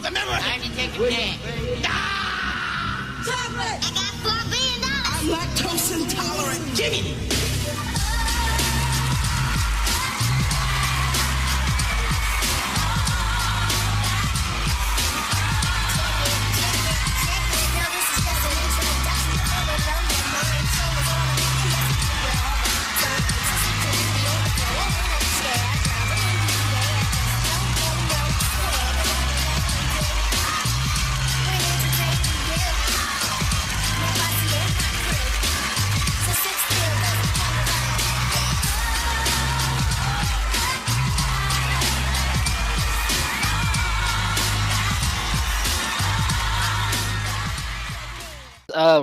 Remember, I can take a chance. Chocolate! I got $4 billion. I'm lactose intolerant. Jimmy!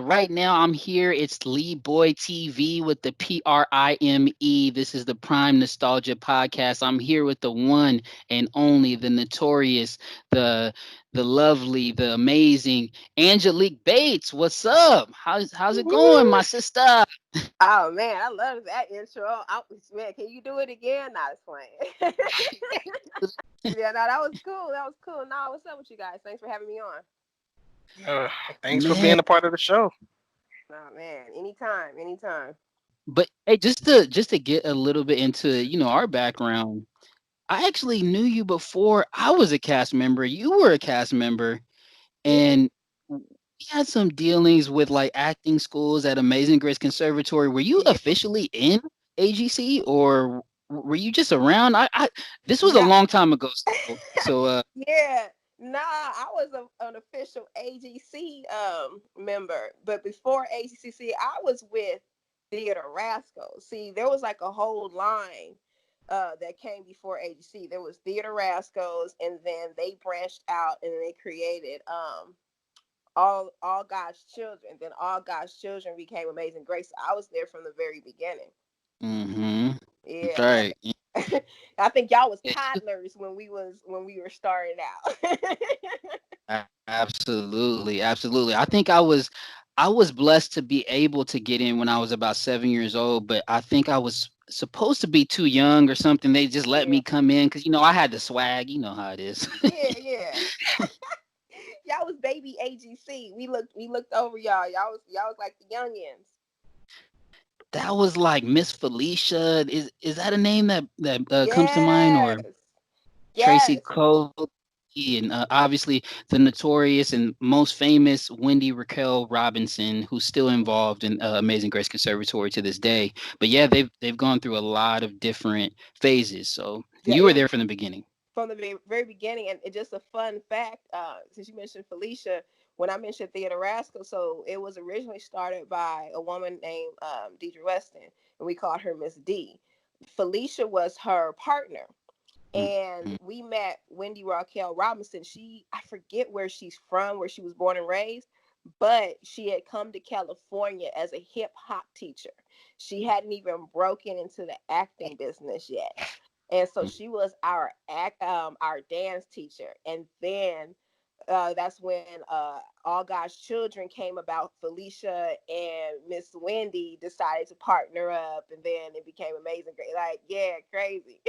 Right now I'm here. It's Lee Boy TV with the PRIME. This is the Prime Nostalgia Podcast. I'm here with the one and only, the notorious, the lovely, the amazing Angelique Bates. What's up? How's it going, my sister? Oh man, I love that intro. Man, can you do it again? Not playing. Yeah, no, that was cool. That was cool. No, what's up with you guys? Thanks for having me on. Thanks for Man. being a part of the show. Oh man, anytime. But hey, just to get a little bit into our background, I actually knew you before I was a cast member. You were a cast member, and we had some dealings with like acting schools at Amazing Grace Conservatory. Were you Yeah. officially in AGC, or were you just around? I this was a No. long time ago. So Yeah. Nah, I was an official AGC member, but before AGCC, I was with Theater Rascals. See, there was like a whole line that came before AGC. There was Theater Rascals, and then they branched out and they created all God's Children. Then All God's Children became Amazing Grace. I was there from the very beginning. mm-hmm. Yeah. Right. I think y'all was toddlers when we were starting out. Absolutely. I think I was blessed to be able to get in when I was about 7 years old, but I think I was supposed to be too young or something. They just let me come in because I had the swag. You know how it is. Yeah. Y'all was baby AGC. We looked over y'all. Y'all was like the youngins. That was like Miss Felicia. Is that a name that comes to mind, or Tracy Yes. Cole, and obviously the notorious and most famous Wendy Raquel Robinson, who's still involved in Amazing Grace Conservatory to this day. But yeah, they've gone through a lot of different phases. So you were there from the beginning. From the very beginning, and just a fun fact, since you mentioned Felicia, when I mentioned Theater Rascal, so it was originally started by a woman named Deidre Weston, and we called her Miss D. Felicia was her partner. And we met Wendy Raquel Robinson. I forget where she's from, where she was born and raised, but she had come to California as a hip hop teacher. She hadn't even broken into the acting business yet. And so she was our dance teacher. And then that's when All God's Children came about. Felicia and Miss Wendy decided to partner up, and then it became Amazing. Like, yeah, crazy.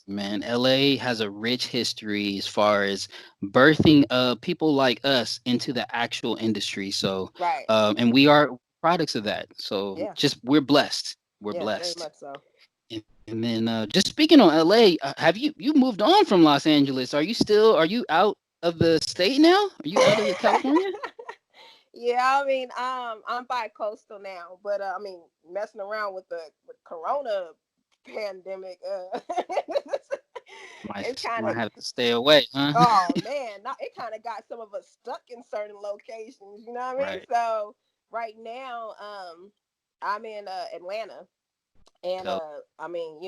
Man, LA has a rich history as far as birthing people like us into the actual industry. So, Right. And we are products of that. So Yeah. we're blessed. We're Yeah, blessed. very much so. And then just speaking on LA, have you moved on from Los Angeles? Are you out of the state now? Are you out of California? Yeah, I mean, I'm bi-coastal now, but I mean, messing around with the Corona pandemic, it's kind Might of have to stay away, huh? oh man, it kind of got some of us stuck in certain locations. You know what I mean? Right. So right now, I'm in Atlanta. And I mean,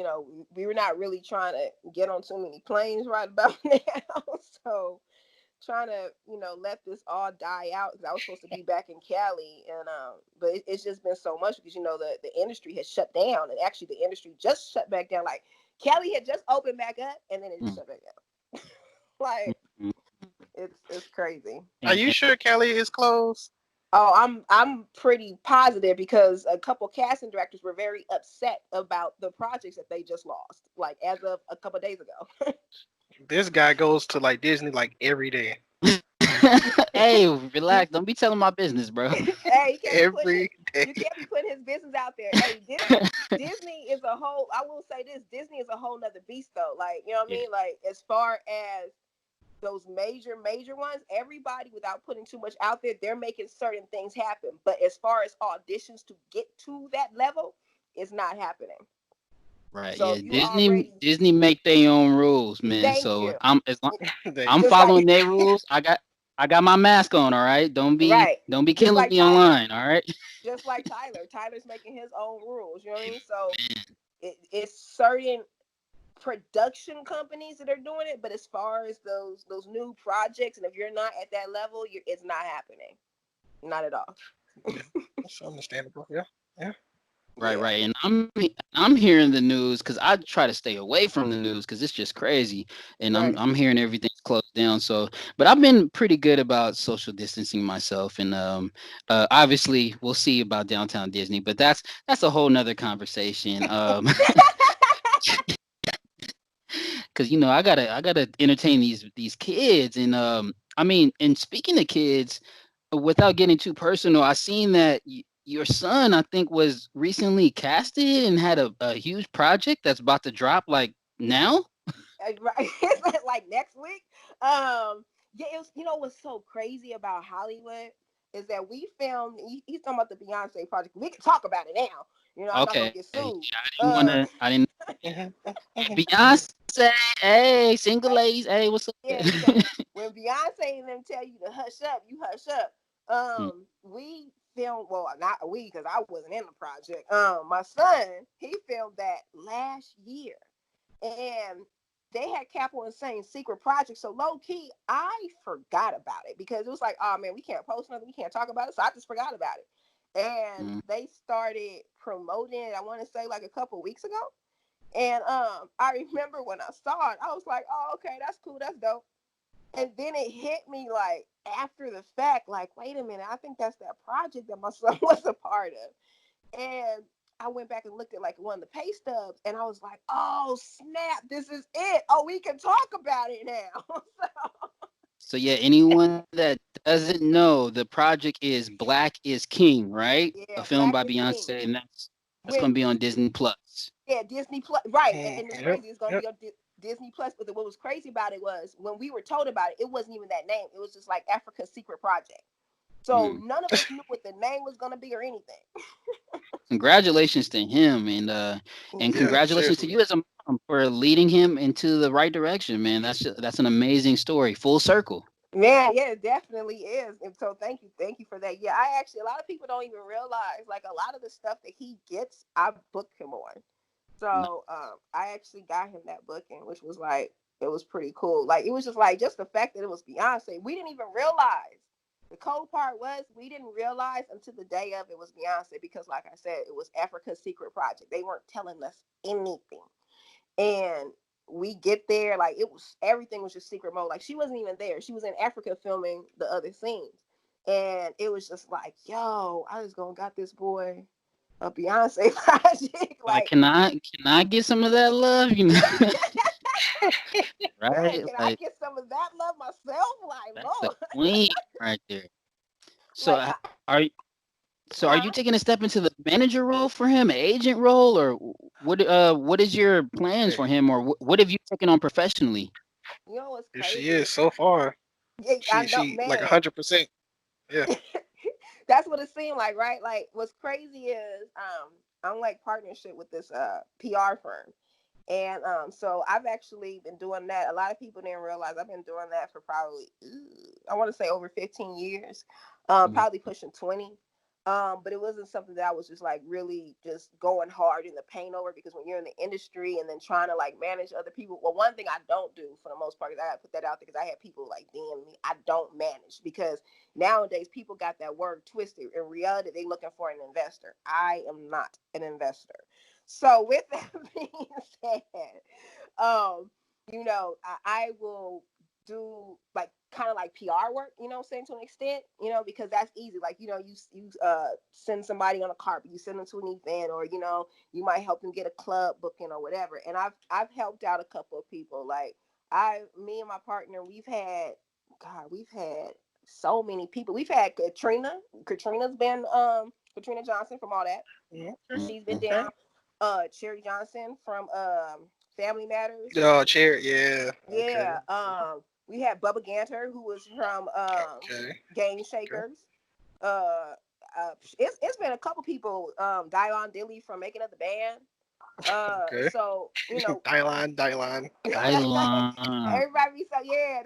we were not really trying to get on too many planes right about now. So trying to, let this all die out, because I was supposed to be back in Cali, and but it's just been so much because the industry has shut down, and actually the industry just shut back down. Like Cali had just opened back up, and then it just shut back down. Like it's crazy. Are you sure Cali is closed? Oh, I'm pretty positive, because a couple casting directors were very upset about the projects that they just lost, like as of a couple of days ago. This guy goes to like Disney like every day. Hey, relax. Don't be telling my business, bro. Hey, Every day. you can't be putting his business out there. Hey, Disney is a whole. I will say this: Disney is a whole nother beast, though. Like, you know what I Yeah. mean? Like, as far as those major ones, everybody, without putting too much out there, they're making certain things happen. But as far as auditions to get to that level, it's not happening. Right. So Yeah. if you Disney already, Disney make their own rules, man. thank So you. They I'm Just like following their rules. I got my mask on, all right? right, Don't be just killing like me Tyler, online, all right? just like Tyler. Tyler's making his own rules. You know what I mean? So Man, it's certain production companies that are doing it, but as far as those new projects, and if you're not at that level, it's not happening, not at all. yeah, that's understandable. Yeah, yeah. right, Yeah, right. And I'm hearing the news because I try to stay away from the news because it's just crazy. And right. I'm hearing everything's closed down. So, but I've been pretty good about social distancing myself. And obviously we'll see about downtown Disney, but that's a whole nother conversation. Because I gotta entertain these kids. And I mean, and speaking of kids, without getting too personal, I seen that your son, I think, was recently casted and had a huge project that's about to drop like now. Right. Like next week. Yeah, it was, what's so crazy about Hollywood is that we filmed. He's talking about the Beyonce project. We can talk about it now. I'm not gonna Okay, get yeah, sued. I didn't want Uh, to. I didn't. Mhm. Beyonce, hey, single ladies, hey, what's up? yeah. When Beyonce and them tell you to hush up, you hush up. Hmm, We filmed. Well, not we, because I wasn't in the project. My son, he filmed that last year, and they had Capital and Sane secret project. So low key, I forgot about it because it was like, oh man, we can't post nothing, we can't talk about it. So I just forgot about it. And hmm. they started promoting it, I want to say like a couple weeks ago. And I remember when I saw it, I was like, oh, okay, that's cool, that's dope. And then it hit me like after the fact, like, wait a minute, I think that's that project that my son was a part of. And I went back and looked at like one of the pay stubs, and I was like, "Oh snap! This is it. Oh, we can talk about it now." So yeah, anyone that doesn't know, the project is Black is King, right? A Yeah, film Black by is King. Beyonce, and that's When gonna be on Disney Plus. Yeah, Disney Plus, right? Mm, And it's yep, crazy. It's gonna yep. be on Disney Plus. But what was crazy about it was when we were told about it, it wasn't even that name. It was just like Africa's Secret Project. So Hmm. none of us knew what the name was gonna be or anything. Congratulations to him, and Yeah, Yeah, congratulations to seriously. you as a mom for leading him into the right direction, man. That's an amazing story, full circle. man, yeah, it definitely is. And so thank you for that. Yeah, I actually, a lot of people don't even realize like a lot of the stuff that he gets, I booked him on. No, So I actually got him that booking, which was like, it was pretty cool. Like, it was just like just the fact that it was Beyonce. We didn't even realize. The cold part was we didn't realize until the day of it was Beyonce because, like I said, it was Africa's Secret Project. They weren't telling us anything. And we get there, like it was everything was just secret mode. Like she wasn't even there. She was in Africa filming the other scenes. And it was just like, yo, I just gonna got this boy a Beyonce project. like Like, can I get some of that love? man, Right? can I Like get some of that love myself? Like, that's the Lord. queen right there. So Like, are are you huh? taking a step into the manager role for him, agent role, or what is your plans Hey, for him, or what have you taken on professionally? You know what's here she crazy? is so far. Yeah, I know, She like man. 100%. Yeah. That's what it seemed like, right? Like, what's crazy is I'm like partnership with this PR firm. And so I've actually been doing that. A lot of people didn't realize I've been doing that for probably I want to say over 15 years, Mhm. probably pushing 20. But it wasn't something that I was just like really just going hard in the paint over because when you're in the industry and then trying to like manage other people, well, one thing I don't do for the most part is I gotta put that out there because I had people like DM me. I don't manage because nowadays people got that word twisted. In reality, they looking for an investor. I am not an investor. So with that being said, um, I will do like kind of like PR work, saying to an extent, because that's easy. Like, you send somebody on a carpet, you send them to an event, or you might help them get a club booking or whatever. And I've helped out a couple of people. Like Me and my partner, we've had so many people. We've had Katrina. Katrina Johnson from All That. Mhm. She's been Okay. down. Cherry Johnson from Family Matters. Oh, chair. Yeah. Okay. Yeah. We had Bubba Ganter, who was from Okay. Game Okay. Shakers. Uh, it's been a couple people. Dion Dilly from Making of the Band. Okay. So Dylan. Dylan. Dylan. everybody be so yeah.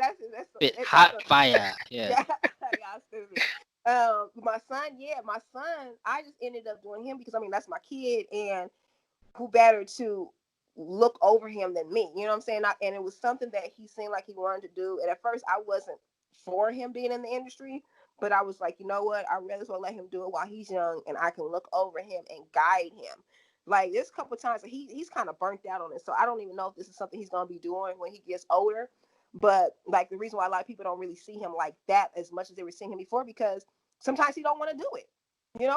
Bit That's hot a fire. Yeah. yeah. Y'all stupid. My son, yeah, my son. I just ended up doing him because I mean that's my kid, and who better to look over him than me? You know what I'm saying? And it was something that he seemed like he wanted to do. And at first, I wasn't for him being in the industry, but I was like, you know what? I really well let him do it while he's young, and I can look over him and guide him. Like there's a couple of times he's kind of burnt out on it, so I don't even know if this is something he's gonna be doing when he gets older. But like the reason why a lot of people don't really see him like that as much as they were seeing him before, because sometimes he don't want to do it.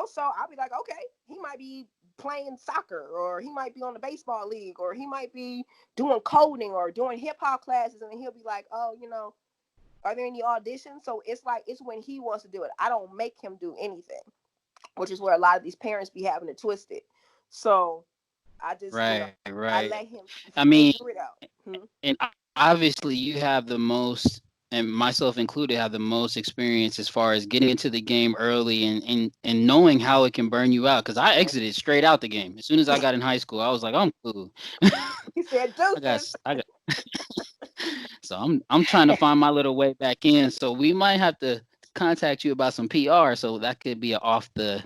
So I'll be like, okay, he might be playing soccer, or he might be on the baseball league, or he might be doing coding or doing hip hop classes, and then he'll be like, oh, are there any auditions? So it's like it's when he wants to do it. I don't make him do anything, which is where a lot of these parents be having it twisted. So I just, I Right. let him I mean, figure it out. and obviously you have the most, and myself included, have the most experience as far as getting into the game early and knowing how it can burn you out. Because I exited straight out the game as soon as I got in high school. I was like, I'm cool. He said, deuces. I got. So I'm trying to find my little way back in. So we might have to contact you about some PR. So that could be a off the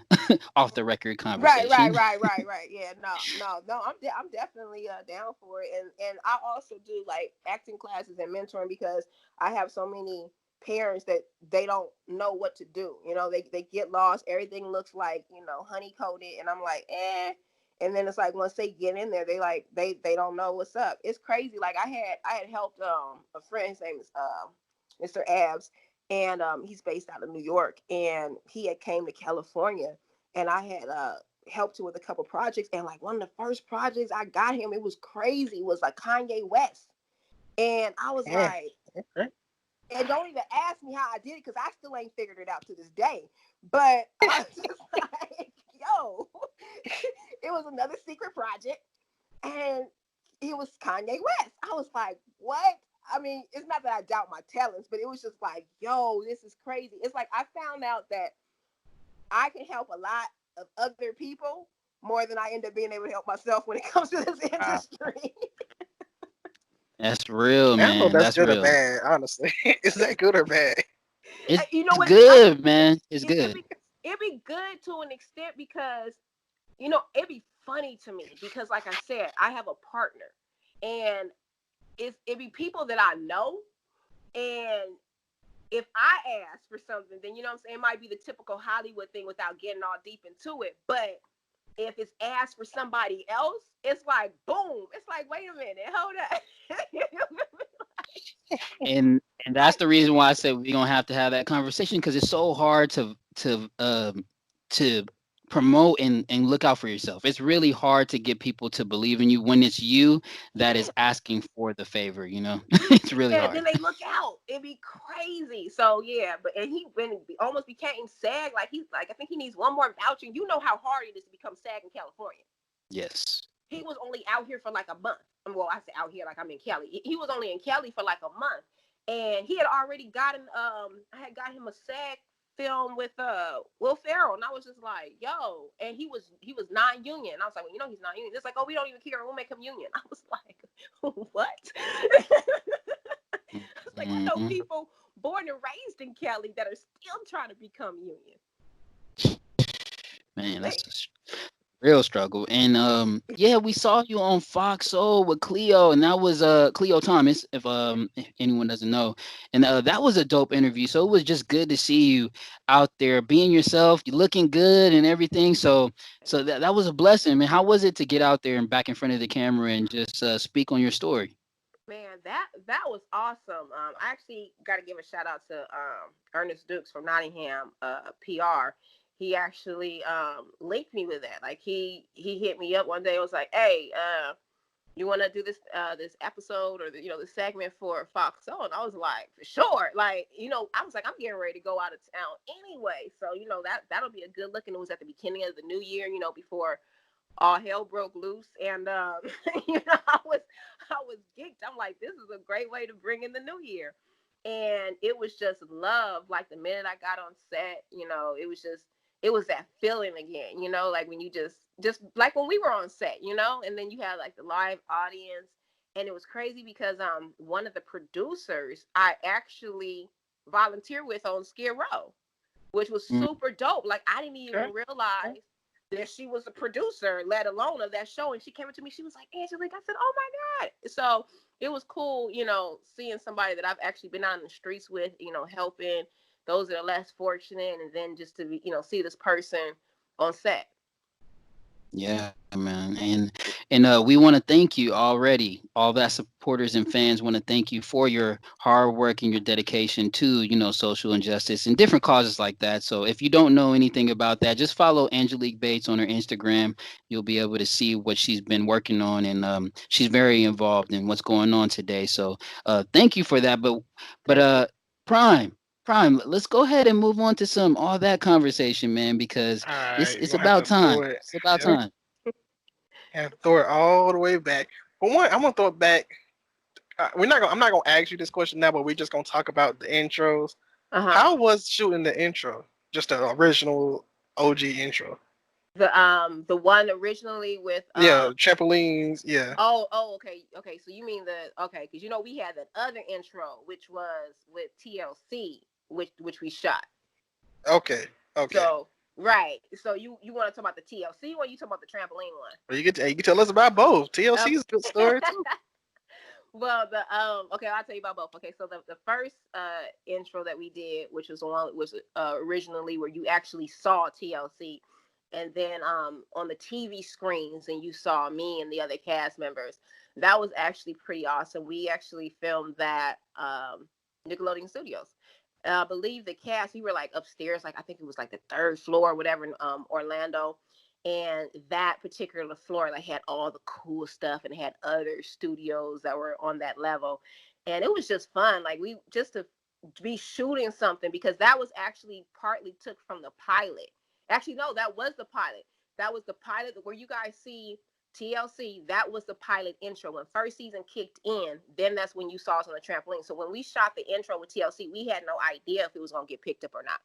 off the record Right, right, conversation. right, right, right. Yeah, no. I'm definitely down for it, and I also do like acting classes and mentoring because I have so many parents that they don't know what to do. They get lost. Everything looks like honey coated, and I'm like, eh. And then it's like once they get in there, they don't know what's up. It's crazy. Like I had helped a friend. His name is Mr. Abs, and he's based out of New York, and he had came to California, and I had helped him with a couple projects. And like one of the first projects I got him, it was crazy. It was like Kanye West, and I was Mm, like, okay. and don't even ask me how I did it because I still ain't figured it out to this day. But I was just like, yo, it was another secret project, and it was Kanye West. I was like, what? I mean, it's not that I doubt my talents, but it was just like, yo, this is crazy. It's like I found out that I can help a lot of other people more than I end up being able to help myself when it comes to this Wow. industry. That's real, I don't know if man. that's That's good or real. bad, honestly. Is that good or bad? It's You know what? good, man. It's It, good. it'd be good to an extent because it'd be funny to me because, like I said, I have a partner, and it'd be people that I know, and if I ask for something, then what I'm saying, it might be the typical Hollywood thing without getting all deep into it. But if it's asked for somebody else, it's like boom. It's like, wait a minute, hold up. And that's the reason why I said we're gonna have to have that conversation because it's so hard to promote and look out for yourself. It's really hard to get people to believe in you when it's you that Yeah, is asking for the favor, you know? It's really yeah. hard. Then they look out. It'd be crazy. So yeah, but and he when he almost became SAG, like he's like I think he needs one more vouching. You know how hard it is to become SAG in California. Yes. He was only out here for like a month. Well, I say out here like I'm in Cali. He was only in Cali for like a month, and he had already gotten. I had got him a SAG film with Will Ferrell, and I was just like, yo, and he was non-union. And I was like, well, he's non-union. It's like, oh, we don't even care. We'll make him union. I was like, what? It's like I know Mhm. people born and raised in Cali that are still trying to become union. Man, Man, that's real struggle. And yeah, we saw you on Fox Soul with Cleo, and that was Cleo Thomas, if anyone doesn't know. And that was a dope interview. So it was just good to see you out there being yourself, you looking good and everything. So that was a blessing. Man, how was it to get out there and back in front of the camera and just speak on your story? man, that was awesome. I actually got to give a shout out to Ernest Dukes from Nottingham PR. He actually linked me with that. Like he hit me up one day. It was like, hey, you want to do this episode or the segment for Fox On? I was like, for sure. Like, I was like, I'm getting ready to go out of town anyway. So, that'll be a good look. And it was at the beginning of the new year, before all hell broke loose. And, I was geeked. I'm like, this is a great way to bring in the new year. And it was just love. Like the minute I got on set, it was that feeling again, like when you just like when we were on set, and then you had like the live audience. And it was crazy because one of the producers I actually volunteered with on Skid Row, which was Mm. super dope. Like I didn't even Okay. realize that she was a producer, let alone of that show. And she came up to me, she was like, Angelique. I said, oh my God. So it was cool, seeing somebody that I've actually been out in the streets with, helping those that are less fortunate, and then just to see this person on set. Yeah, man. And we want to thank you already. All that supporters and fans want to thank you for your hard work and your dedication to, social injustice and different causes like that. So if you don't know anything about that, just follow Angelique Bates on her Instagram. You'll be able to see what she's been working on, and she's very involved in what's going on today. So thank you for that. But Thank you. Prime. Prime, let's go ahead and move on to some all that conversation, man, because All it's right, it's we're gonna have about to throw time. it. It's about Yep, time. and throw it all the way back. For one, I'm gonna throw it back. We're not gonna. I'm not gonna ask you this question now, but we're just gonna talk about the intros. Uh-huh. How was shooting the intro? Just the original OG intro. The one originally with Yeah, trampolines. Yeah. okay, so you mean okay, because we had that other intro which was with TLC, which we shot. Okay. Okay. So right, so you want to talk about the TLC or you talk about the trampoline one? Well, you can tell us about both. TLC Okay. is a good story too. Well, okay, I'll tell you about both. Okay, so the first intro that we did, which was one was originally where you actually saw TLC, and then on the TV screens and you saw me and the other cast members. That was actually pretty awesome. We actually filmed that Nickelodeon Studios. I believe the cast, we were like upstairs, like I think it was like the third floor or whatever in Orlando. And that particular floor, like, had all the cool stuff and had other studios that were on that level. And it was just fun. Like, we just to be shooting something, because that was actually partly took from the pilot. Actually, no, that was the pilot. That was the pilot where you guys see TLC. That was the pilot intro. When first season kicked in, then that's when you saw us on the trampoline. So when we shot the intro with TLC, we had no idea if it was going to get picked up or not.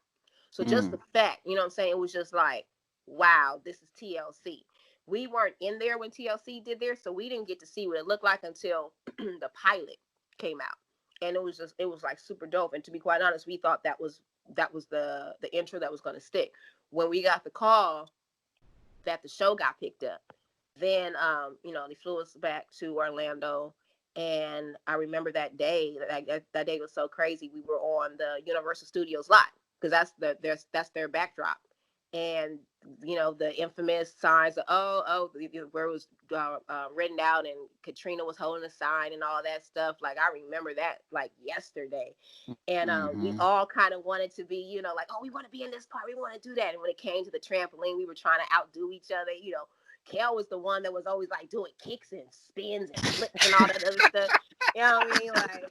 So just the fact, you know what I'm saying? It was just like, wow, this is TLC. We weren't in there when TLC did theirs, so we didn't get to see what it looked like until the pilot came out. And it was like super dope. And to be quite honest, we thought that was the intro that was going to stick. When we got the call that the show got picked up, then they flew us back to Orlando. And I remember that day. That day was so crazy. We were on the Universal Studios lot, because that's their backdrop. And the infamous signs of where it was written out, and Katrina was holding a sign and all that stuff. Like, I remember that like yesterday. And we Mm-hmm. all kind of wanted to be, like, oh, we want to be in this part, we want to do that. And when it came to the trampoline, we were trying to outdo each other. Kel was the one that was always like doing kicks and spins and flips and all that other stuff. You know what I mean? Like,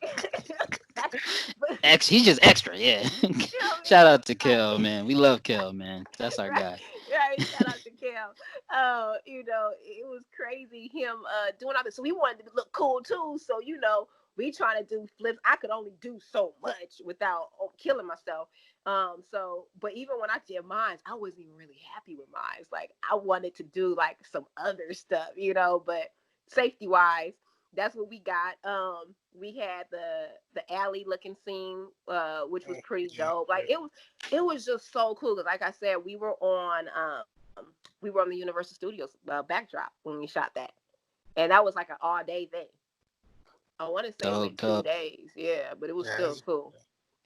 but, He's just extra, yeah. you know what I Shout mean? out to Kel, man. We love Kel, man. That's our Right, guy. right. Shout out to Kel. It was crazy him doing all this. So we wanted to look cool too. So we trying to do flips. I could only do so much without killing myself. But even when I did mine, I wasn't even really happy with mine. Like, I wanted to do like some other stuff, but safety wise, that's what we got. We had the alley looking scene, which was pretty Yeah. dope. Like, it was just so cool, because like I said, we were on the Universal Studios backdrop when we shot that, and that was like an all day thing. I want to say it Dope, went 2 dope. days, yeah, but it was Yeah. still cool.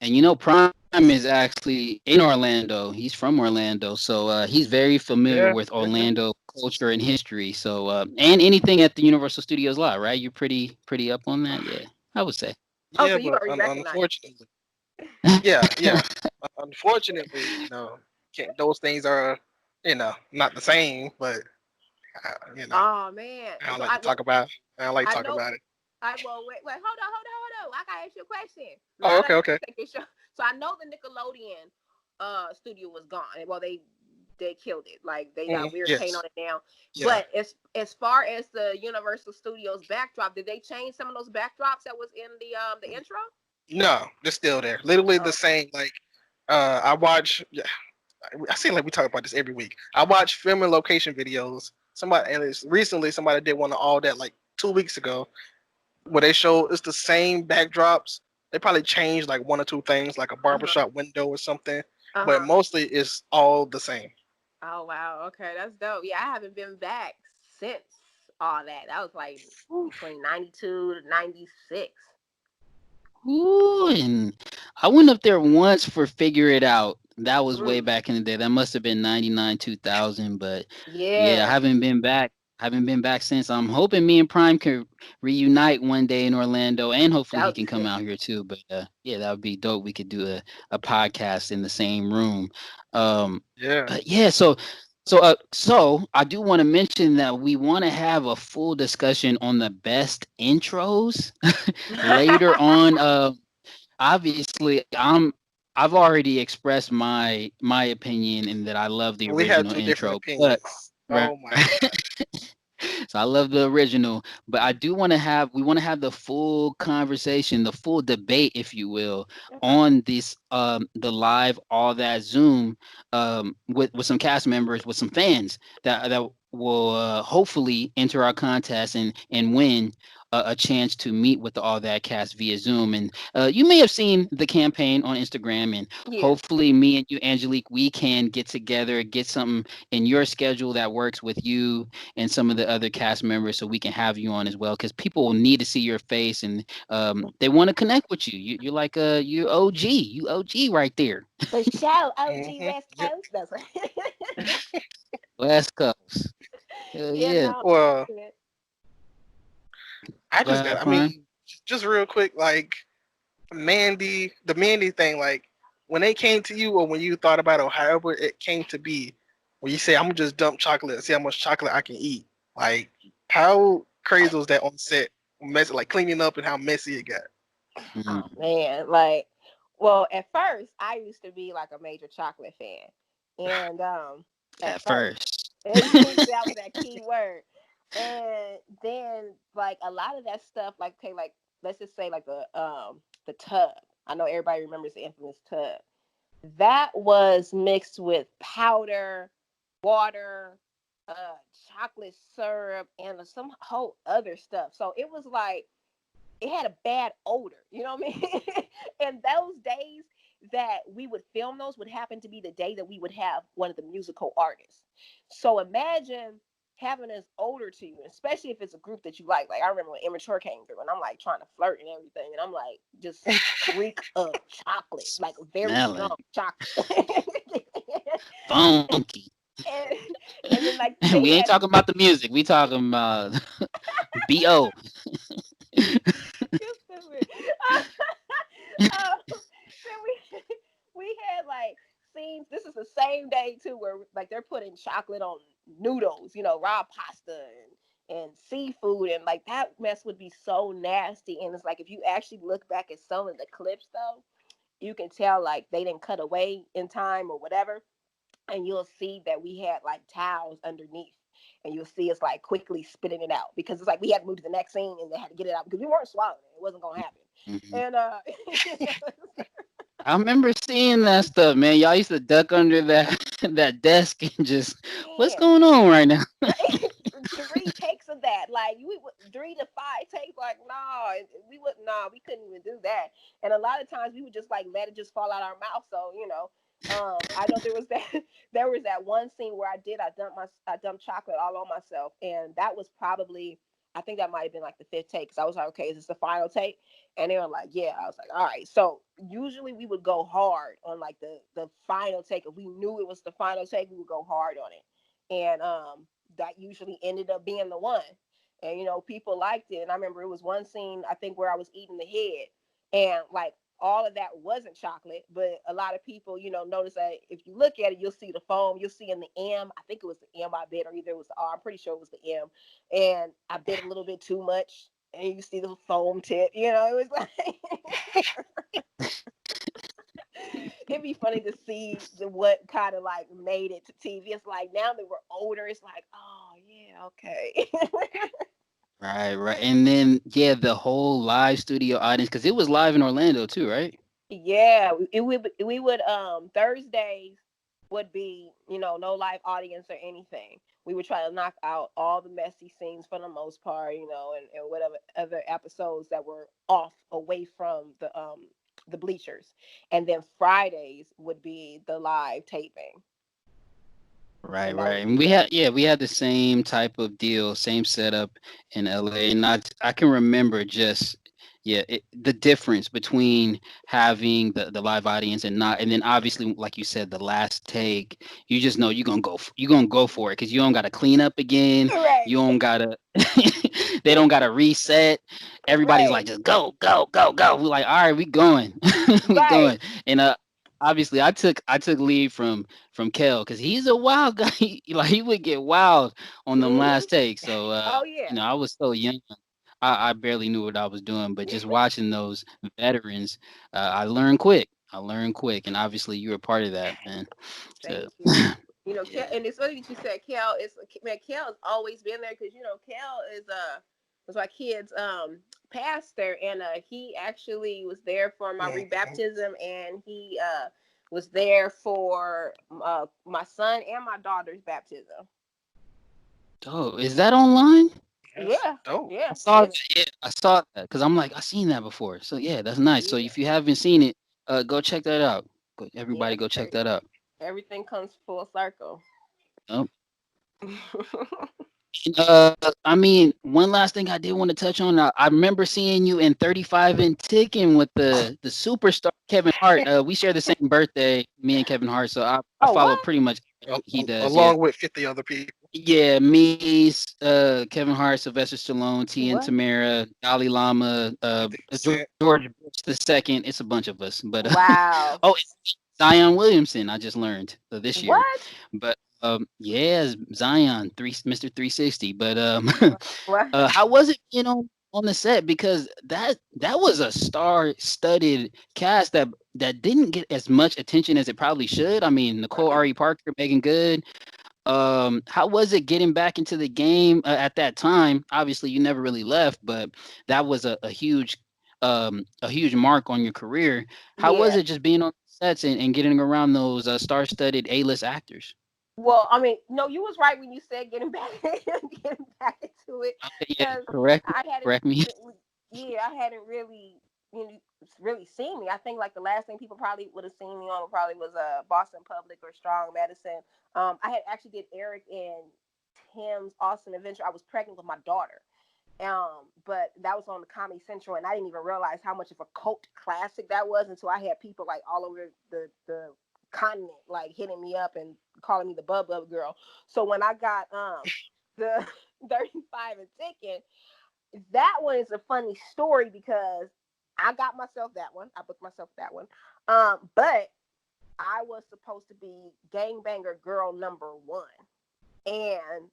And Prime is actually in Orlando. He's from Orlando, so he's very familiar Yeah. with Yeah. Orlando culture and history. So and anything at the Universal Studios lot, right? You're pretty up on that, yeah. I would say. Oh, Yeah, so you but already recognize unfortunately, yeah, yeah. Unfortunately, can't, those things are, not the same. But You know, Oh man. I don't So like to talk about. I don't like to I talk know. about it. Wait, hold on. I gotta ask you a question. Oh, Now okay, that okay. take your show. So I know the Nickelodeon studio was gone. Well, they killed it. Like they got weird paint on Yes. it now. Yeah. But as far as the Universal Studios backdrop, did they change some of those backdrops that was in the intro? No, they're still there. Literally the Oh, same. Like, I watch. Yeah, I seem like we talk about this every week. I watch film and location videos. Somebody, and it's recently somebody did one of all that like 2 weeks ago, where they show it's the same backdrops. They probably changed like one or two things, like a uh-huh. barbershop window or something, but Uh-huh. mostly it's all the same. Oh wow. Okay, that's dope. Yeah, I haven't been back since all that. That was like between 92 to 96. Ooh, and I went up there once for Figure It Out. That was way Mm. back in the day. That must have been 99, 2000. But yeah, I Yeah. haven't been back. Haven't been back since. I'm hoping me and Prime can reunite one day in Orlando, and hopefully That he would be can come sick. out here too. But yeah, that would be dope. We could do a podcast in the same room. Um, Yeah. but yeah, so I do want to mention that we want to have a full discussion on the best intros later on. Obviously, I've already expressed my opinion in that I love the We had original two different intro, but opinions. right. Oh my god. So I love the original, but I do want to have we want to have the full conversation, the full debate, if you will, Okay. on this the live all that Zoom with some cast members, with some fans that will hopefully enter our contest and win a chance to meet with the all that cast via Zoom. And you may have seen the campaign on Instagram, and Yeah. hopefully me and you, Angelique, we can get together, get something in your schedule that works with you and some of the other cast members so we can have you on as well, because people will need to see your face, and they want to connect with you. You're like you OG right there. For sure. OG Hmm. West Yep. Coast. That's right. West Coast. Hell Yeah, yeah. no. Well, Good. I Go just got. ahead, I Prime. mean, just real quick, like the Mandy thing, like when they came to you or when you thought about it or however it came to be, when you say I'm gonna just dump chocolate and see how much chocolate I can eat, like how crazy was that on set? Messy, like cleaning up and how messy it got. Oh Mm, man, like, well, at first I used to be like a major chocolate fan, and at at first, first. that was that key word, and then like a lot of that stuff, like okay, like let's just say like the tub. I know everybody remembers the infamous tub. That was mixed with powder, water, uh, chocolate syrup, and some whole other stuff. So it was like it had a bad odor. You know what I mean? And those days that we would film those would happen to be the day that we would have one of the musical artists. So imagine having this odor to you, especially if it's a group that you like. Like I remember when Immature came through, and I'm like trying to flirt and everything, and I'm like just reek of chocolate, like very strong Smelling chocolate. funky. and, and then like We they ain't had talking about the music. We talking about BO. you stupid. Then we had like scenes. This is the same day too, where like they're putting chocolate on noodles, raw pasta and seafood, and like that mess would be so nasty. And it's like if you actually look back at some of the clips, though, you can tell like they didn't cut away in time or whatever, and you'll see that we had like towels underneath. And you'll see us like quickly spitting it out because it's like we had to move to the next scene and they had to get it out because we weren't swallowing it. It wasn't gonna happen. Mhm. And I remember seeing that stuff, man. Y'all used to duck under that that desk and just, what's man, going on right now? right? Three takes of that, like we would 3 to 5 takes, like nah, we wouldn't, nah, we couldn't even do that. And a lot of times we would just like let it just fall out our mouth. So I know there was that there was that one scene where I dumped chocolate all on myself, and that was probably I think that might have been like the fifth take because I was like, okay, is this the final take? And they were like, yeah. I was like, all right. So usually we would go hard on like the final take. If we knew it was the final take, we would go hard on it. And that usually ended up being the one. And people liked it. And I remember it was one scene I think where I was eating the head, and like all of that wasn't chocolate, but a lot of people, notice that if you look at it, you'll see the foam, you'll see in the M. I think it was the M I bit, or either it was the R. I'm pretty sure it was the M, and I bit a little bit too much, and you see the foam tip. It was like it'd be funny to see what kind of like made it to TV. It's like now that we're older, it's like, oh yeah, okay. Right, right. And then yeah, the whole live studio audience, because it was live in Orlando too, right? Yeah, we would Thursdays would be, no live audience or anything. We would try to knock out all the messy scenes for the most part, and whatever other episodes that were off away from the bleachers. And then Fridays would be the live taping. Right, And that right. was And we had the same type of deal, same setup in LA. And I can remember just the difference between having the live audience and not, and then obviously like you said, the last take, you just know you're gonna go for it because you don't gotta clean up again. right. You don't gotta they don't gotta reset. Everybody's like Right. just go, go, go, go. We're like, all right, we going. We Right. going. And obviously I took leave from Kel because he's a wild guy. He would get wild on them Hmm. last takes. So Oh yeah. I was so young. I barely knew what I was doing, but just watching those veterans, I learned quick. I learned quick, and obviously you were part of that, man. So Thank you. Kel, yeah. and it's funny that you said Kel. Man, Kel has always been there because Kel is was my kid's pastor, and he actually was there for my Mhm. rebaptism, and he was there for my son and my daughter's baptism. Oh, is that online? That's Yeah, dope. I yeah, saw that. Yeah, I saw that because I'm like I seen that before. So yeah, that's nice. So yeah, if you haven't seen it, go check that out. yeah. Everybody, go check that out. Everything comes full circle. Yep. I mean, one last thing I did want to touch on. I remember seeing you in 35 and Ticking with the superstar Kevin Hart. We share the same birthday, me and Kevin Hart. So I Oh, follow what? pretty much he does. Yeah, Along with 50 other people. yeah. Me, Kevin Hart, Sylvester Stallone, T and What? Tamara, Dalai Lama, 50 Cent. George Bush the second. It's a bunch of us. But Wow. oh, Zion Williamson. I just learned this year, What? but yeah, Zion Mr. 360. But What? how was it being on the set? Because that was a star-studded cast that didn't get as much attention as it probably should. I mean, Nicole Ari Parker, Megan Good. How was it getting back into the game at that time? Obviously, you never really left, but that was a huge mark on your career. How was Yeah. it just being on sets and getting around those star-studded A-list actors? Well, I mean, no, you was right when you said getting back, getting back into it, Okay, yeah, because correct, I hadn't, correct me. yeah, I hadn't really, really seen me. I think like the last thing people probably would have seen me on probably was Boston Public or Strong Medicine. I had actually did Eric and Tim's Awesome Adventure. I was pregnant with my daughter. But that was on the Comedy Central, and I didn't even realize how much of a cult classic that was until I had people like all over the continent like hitting me up and calling me the Bub Bub girl. So when I got the 35 and Ticking, that one is a funny story because I got myself that one. I booked myself that one. But I was supposed to be gangbanger girl number one. And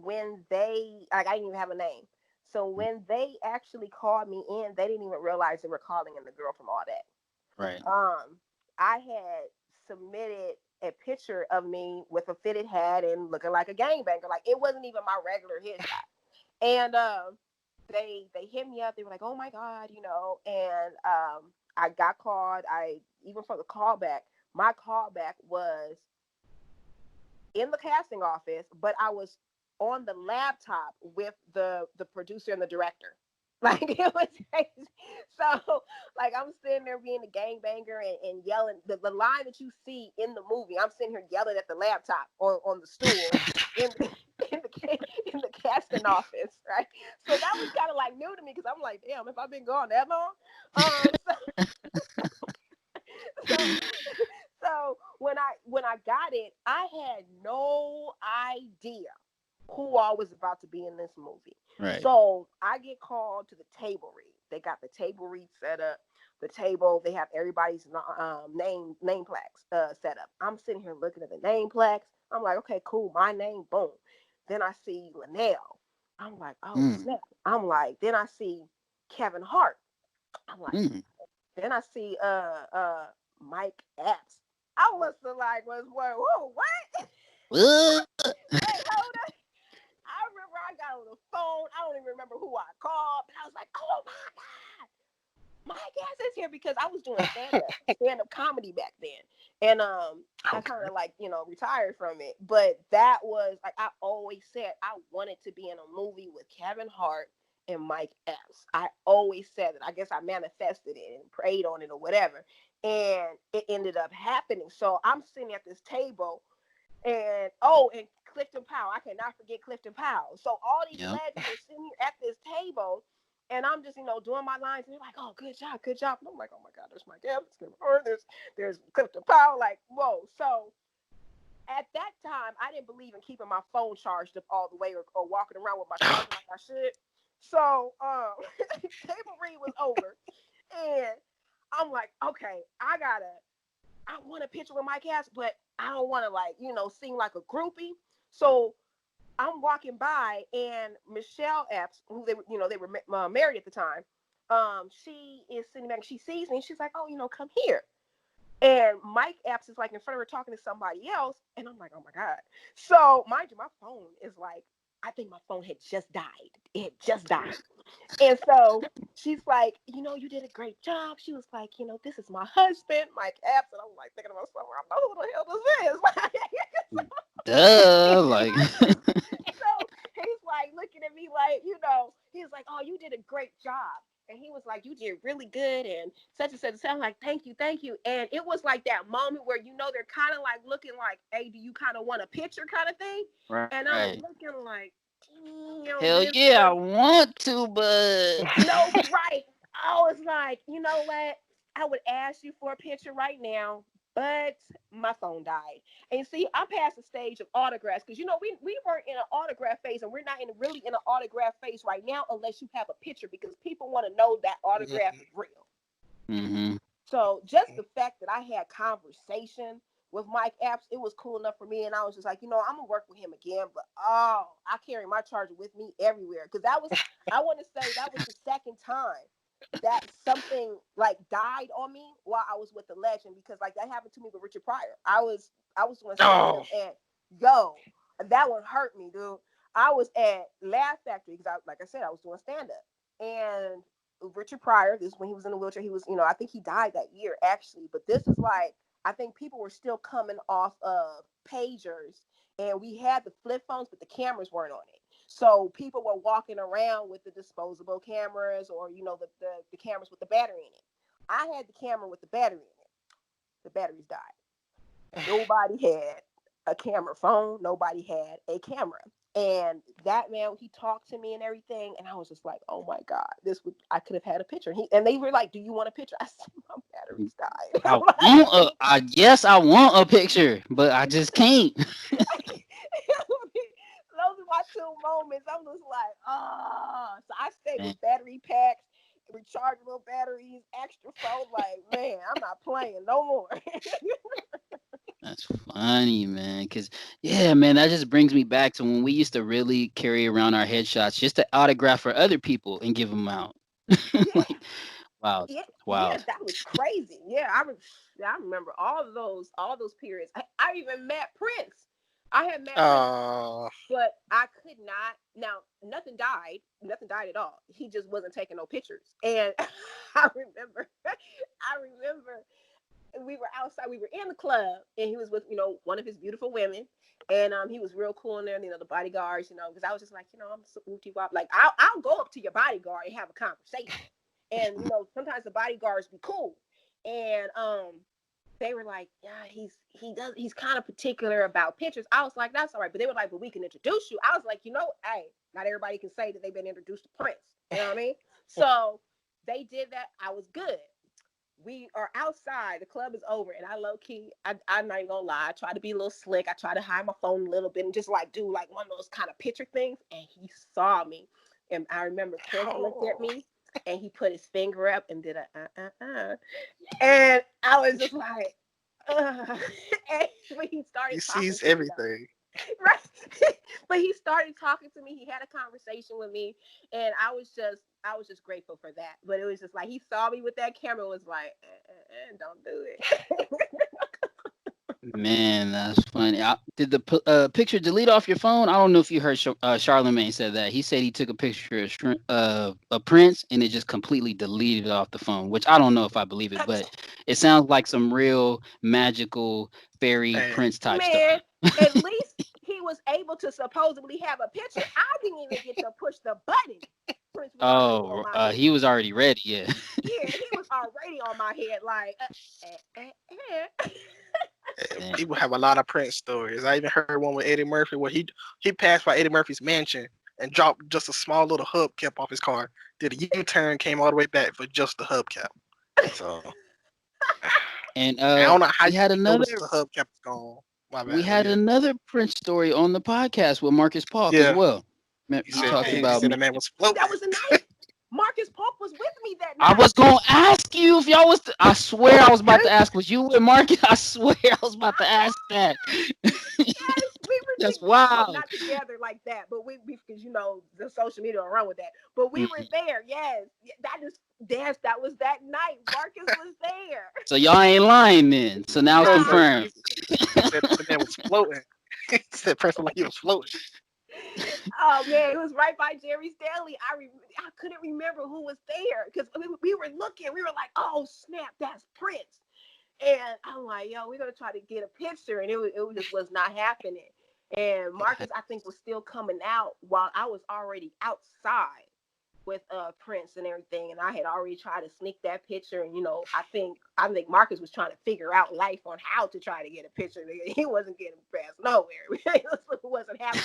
when they like I didn't even have a name. So when they actually called me in, they didn't even realize they were calling in the girl from all that. Right. I had submitted a picture of me with a fitted hat and looking like a gangbanger. Like it wasn't even my regular headshot. And they hit me up. They were like, "Oh my god," And I got called. I even for the callback, my callback was in the casting office, but I was on the laptop with the producer and the director. Like it was crazy. So like I'm sitting there being a gangbanger and yelling the line that you see in the movie. I'm sitting here yelling at the laptop on the stool in in the casting office, right? So that was kind of like new to me because I'm like, damn, if I've been gone that long. So so when I got it, I had no idea who all was about to be in this movie. Right. So I get called to the table read. They got the table read set up. the table. They have everybody's name plaques set up. I'm sitting here looking at the name plaques. I'm like, okay, cool, my name, boom. Then I see Linnell. I'm like, oh Mm, snap. I'm like, then I see Kevin Hart. I'm like, mm. then I see Mike Epps. I was like, whoa, what? Uh, Wait, hold on. I remember I got on the phone. I don't even remember who I called, but I was like, oh my God, my guess is here because I was doing stand up comedy back then. And I Okay. kind of like, retired from it. But that was like I always said I wanted to be in a movie with Kevin Hart and Mike Epps. I always said it. I guess I manifested it and prayed on it or whatever. And it ended up happening. So I'm sitting at this table and Clifton Powell. I cannot forget Clifton Powell. So all these yep. legends are sitting here at this table, and I'm just, doing my lines, and they're like, "Oh, good job, good job." And I'm like, "Oh my God, there's Mike Evans, there's Clifton Powell." Like, whoa. So at that time, I didn't believe in keeping my phone charged up all the way or walking around with my charger like I should. So table read was over, and I'm like, okay, I want a picture with Mike Cass, but I don't want to seem like a groupie. So I'm walking by and Michelle Epps, who they were married at the time. She is sitting back. She sees me. And she's like, "Oh, come here." And Mike Epps is like in front of her talking to somebody else, and I'm like, "Oh my God!" So mind you, my phone is like, I think my phone had just died. It had just died. And so she's like, you did a great job. She was like, this is my husband, Mike Epps. And I'm like thinking to myself, I know who the hell this is. Duh. Like, So he's like looking at me like, he's like, oh, you did a great job. And he was like, you did really good and such and such. So I'm like, thank you, thank you. And it was like that moment where, they're kind of like looking like, hey, do you kind of want a picture kind of thing? And I'm right. looking like, Hell this yeah, I girl. want to, but No, right. I was like, you know what? I would ask you for a picture right now, but my phone died. And see, I'm past the stage of autographs because we weren't in an autograph phase, and we're not really in an autograph phase right now unless you have a picture because people want to know that autograph is real. mm-hmm. So just the fact that I had conversation with Mike Epps, it was cool enough for me. And I was just like, I'm gonna work with him again. But I carry my charger with me everywhere. Cause I want to say that was the second time that something like died on me while I was with the legend because like that happened to me with Richard Pryor. I was doing stand up Oh, and yo, that one hurt me, dude. I was at Laugh Factory because like I said, I was doing stand up and Richard Pryor, this is when he was in a wheelchair. He was, I think he died that year actually. But this is like, I think people were still coming off of pagers and we had the flip phones, but the cameras weren't on it. So people were walking around with the disposable cameras or, the cameras with the battery in it. I had the camera with the battery in it. The batteries died. Nobody had a camera phone. Nobody had a camera. And that man, he talked to me and everything, and I was just like, "Oh my God, I could have had a picture." And they were like, "Do you want a picture?" I said, "My batteries died." I want a, I yes, I want a picture, but I just can't. Those are my two moments. I'm just like, So I stayed Man, with battery packs, rechargeable batteries, extra phone. Like, man, I'm not playing no more. that's funny, man. Cause yeah, man, that just brings me back to when we used to really carry around our headshots just to autograph for other people and give them out. Yeah, Like, wild, yeah, wild. that was crazy. Yeah, I remember all those periods. I even met Prince. I had met Prince, uh, but I could not. Now, nothing died at all. He just wasn't taking no pictures. And I remember we were outside, we were in the club, and he was with, one of his beautiful women. And he was real cool in there, the bodyguards, because I was just like, I'm so whoopty wop. Like, I'll go up to your bodyguard and have a conversation. And, sometimes the bodyguards be cool. And they were like, yeah, he's kind of particular about pictures. I was like, that's all right. But they were like, but we can introduce you. I was like, hey, not everybody can say that they've been introduced to Prince. You know what I mean? So they did that. I was good. We are outside. The club is over, and I low key. I'm not even gonna lie. I try to be a little slick. I try to hide my phone a little bit and just like do like one of those kind of picture things. And he saw me, and I remember Prince looked at oh, me, and he put his finger up and did a and I was just like, and when he He started talking sees to me, everything. right? But he started talking to me. He had a conversation with me, and I was just grateful for that. But it was just like he saw me with that camera, was like, don't do it. Man, that's funny. Did the picture delete off your phone? I don't know if you heard Charlemagne said that. He said he took a picture of Prince and it just completely deleted it off the phone, which I don't know if I believe it, but it sounds like some real magical fairy Man, Prince type Man, stuff. at least he was able to supposedly have a picture. I didn't even get to push the button. Prince was already on Oh, my head. he was already ready. Yeah. Yeah, he was already on my head. Like, Man. people have a lot of Prince stories. I even heard one with Eddie Murphy where he passed by Eddie Murphy's mansion and dropped just a small little hubcap off his car. Did a U-turn, came all the way back for just the hubcap. So And I don't know how we you had another notice the hubcap is gone. My we bad. But had yeah, another Prince story on the podcast with Marcus Paulk as yeah. well. He He said talked he about said me. the man was floating. that was the night. Marcus Polk was with me that I night. was gonna ask you if y'all was. I swear I was about to ask. Was you with Marcus? I swear I was about to ask that. Yes, we were That's well, wild. not together like that, but we because the social media will run with that. But we were Mhm. there. Yes, that was that night. Marcus was there. So y'all ain't lying then. So now it's No, sir. confirmed. He said the man was floating. He said Prince was like he was floating. Oh man, it was right by Jerry's Deli. I couldn't remember who was there because we were looking. We were like, oh snap, that's Prince. And I'm like, yo, we're gonna try to get a picture, and it just was not happening. And Marcus, I think, was still coming out while I was already outside with Prince and everything, and I had already tried to sneak that picture. And I think Marcus was trying to figure out life on how to try to get a picture. He wasn't getting past nowhere. It wasn't happening.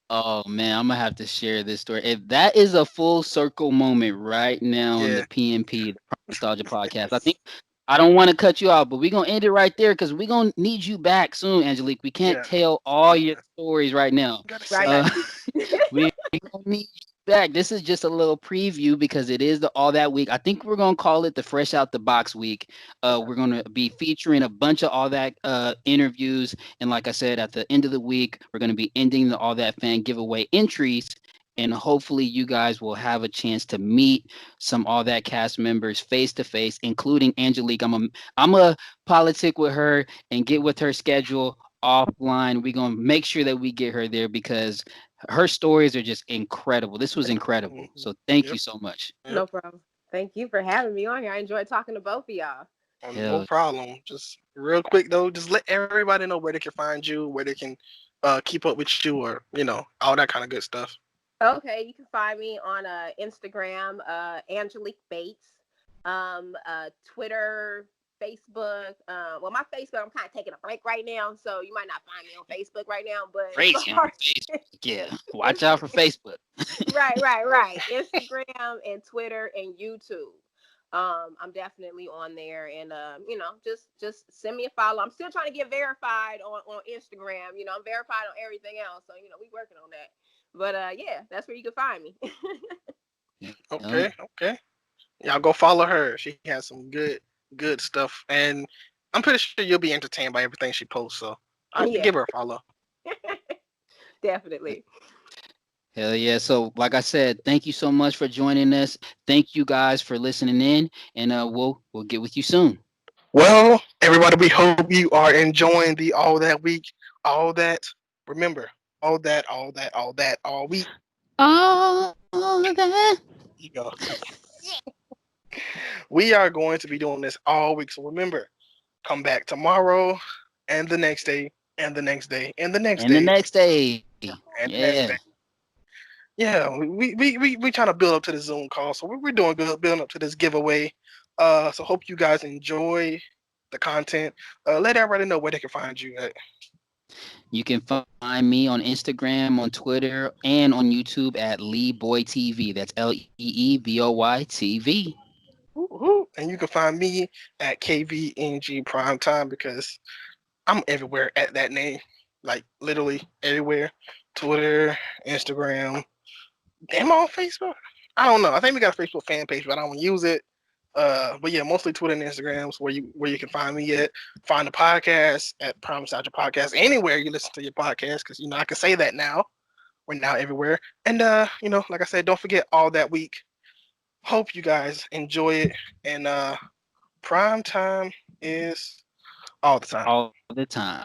Oh man, I'm gonna have to share this story. If that is a full circle moment right now on the Yeah. PNP, the Prime Nostalgia Podcast. I think I don't want to cut you off, but we're gonna end it right there because we're gonna need you back soon, Angelique. We can't Yeah. tell all your stories right now. Gotta Right, say Uh, right. we gonna need you back. This is just a little preview because it is the all that week. I think we're gonna call it the fresh out the box week. We're gonna be featuring a bunch of all that interviews, and like I said, at the end of the week, we're gonna be ending the all that fan giveaway entries. And hopefully, you guys will have a chance to meet some all that cast members face to face, including Angelique. I'm a politic with her and get with her schedule offline. We're gonna make sure that we get her there because her stories are just incredible. This was incredible. Mhm. So thank Yep. you so much. Yep. No problem. Thank you for having me on here. I enjoyed talking to both of y'all. No Hell, problem. Just real quick though, just let everybody know where they can find you, where they can keep up with you, or all that kind of good stuff. Okay, you can find me on Instagram, Angelique Bates, Twitter, Facebook. Well, my Facebook, I'm kind of taking a break right now, so you might not find me on Facebook right now. But as crazy on far Facebook. Yeah, watch out for Insta- Facebook. right, Instagram and Twitter and YouTube. I'm definitely on there, and just send me a follow. I'm still trying to get verified on Instagram. I'm verified on everything else, so we working on that. But yeah, that's where you can find me. Yeah, hell Okay, okay. Y'all go follow her. She has some good stuff, and I'm pretty sure you'll be entertained by everything she posts. So I Yeah, give her a follow. definitely. hell yeah. So like I said, thank you so much for joining us. Thank you guys for listening in, and we'll get with you soon. Well, everybody, we hope you are enjoying the all that week, all that. Remember, all week. All that. You go. We are going to be doing this all week. So remember, come back tomorrow and the next day and the next day and the next And the day next day. and the next Yeah. day. Yeah, we trying to build up to the Zoom call. So we're doing good building up to this giveaway. So hope you guys enjoy the content. Let everybody know where they can find you at. You can find me on Instagram, on Twitter, and on YouTube at Lee Boy TV. That's LeeBoy TV. Woo-hoo. And you can find me at KVNG Prime Time because I'm everywhere at that name. Like literally everywhere. Twitter, Instagram. Am I on Facebook? I don't know. I think we got a Facebook fan page, but I don't use it. But yeah, mostly Twitter and Instagrams where you can find me at. Find the podcast at Prime Nostalgia Podcast anywhere you listen to your podcast, because I can say that now. We're now everywhere. And like I said, don't forget All That Week. Hope you guys enjoy it. And prime time is all the time. All the time.